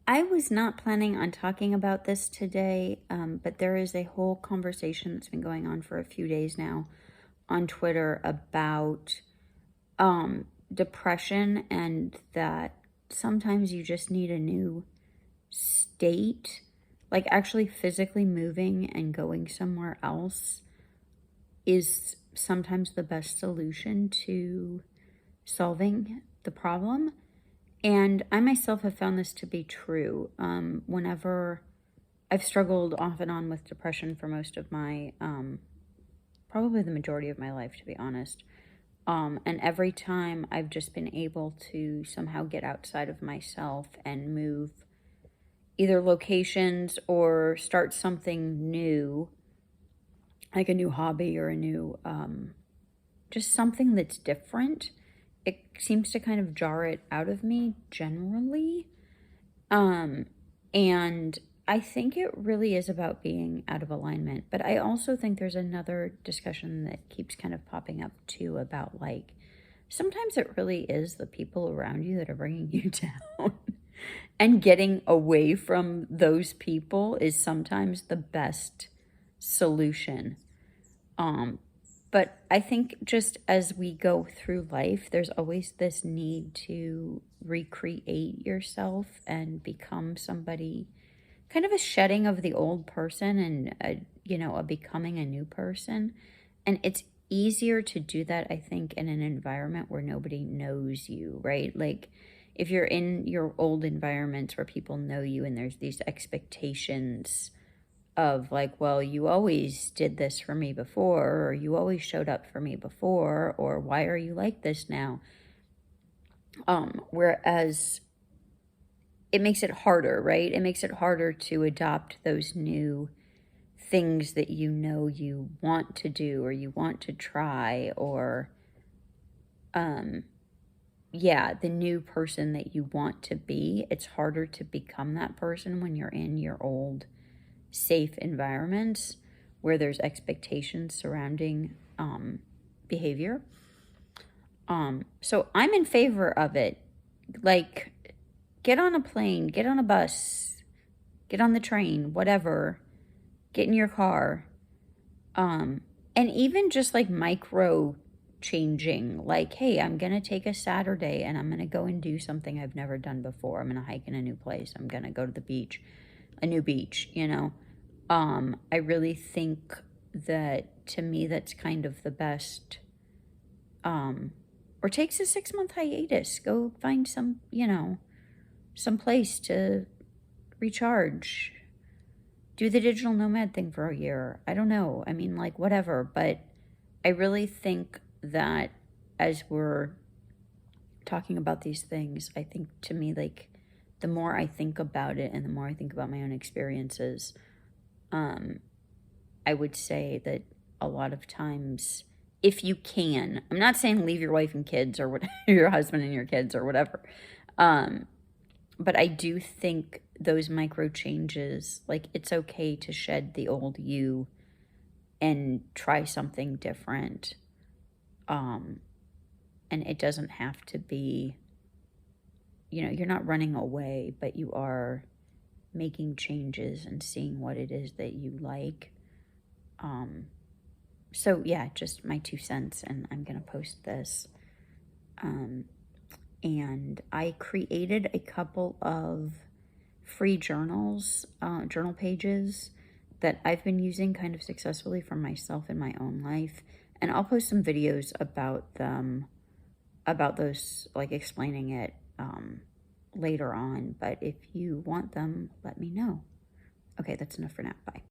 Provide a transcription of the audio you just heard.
I was not planning on talking about this today, but there is a whole conversation that's been going on for a few days now on Twitter about depression, and that sometimes you just need a new state, like actually physically moving and going somewhere else is sometimes the best solution to solving the problem. And I myself have found this to be true. Whenever I've struggled off and on with depression for most of my, probably the majority of my life, to be honest. And every time I've just been able to somehow get outside of myself and move either locations or start something new, like a new hobby or a new, just something that's different, it seems to kind of jar it out of me generally. And I think it really is about being out of alignment. But I also think there's another discussion that keeps kind of popping up too about, like, sometimes it really is the people around you that are bringing you down. And getting away from those people is sometimes the best solution. Um, but I think just as we go through life, there's always this need to recreate yourself and become somebody, kind of a shedding of the old person and a becoming a new person. And it's easier to do that, I think, in an environment where nobody knows you, right? Like if you're in your old environments where people know you and there's these expectations of, like, well, you always did this for me before, or you always showed up for me before, or why are you like this now? Whereas it makes it harder, right? It makes it harder to adopt those new things that you want to do or you want to try, or yeah, the new person that you want to be. It's harder to become that person when you're in your old safe environments where there's expectations surrounding behavior. So I'm in favor of it. Like, get on a plane, get on a bus, get on the train, whatever, get in your car. And even just like micro changing, like, hey, I'm going to take a Saturday and I'm going to go and do something I've never done before. I'm going to hike in a new place. I'm going to go to the beach, a new beach, I really think that, to me, that's kind of the best. Or takes a 6-month hiatus. Go find some place to recharge. Do the digital nomad thing for a year. I don't know. I mean, like, whatever. But I really think that as we're talking about these things, I think, to me, like, the more I think about it and the more I think about my own experiences, I would say that a lot of times, if you can, I'm not saying leave your wife and kids or what, your husband and your kids or whatever, but I do think those micro changes, like, it's okay to shed the old you and try something different. And it doesn't have to be, you're not running away, but you are making changes and seeing what it is that you like. So yeah, just my 2 cents, and I'm gonna post this. And I created a couple of free journal pages that I've been using kind of successfully for myself in my own life. And I'll post some videos about them, about those, like explaining it later on. But if you want them, let me know. Okay, that's enough for now. Bye.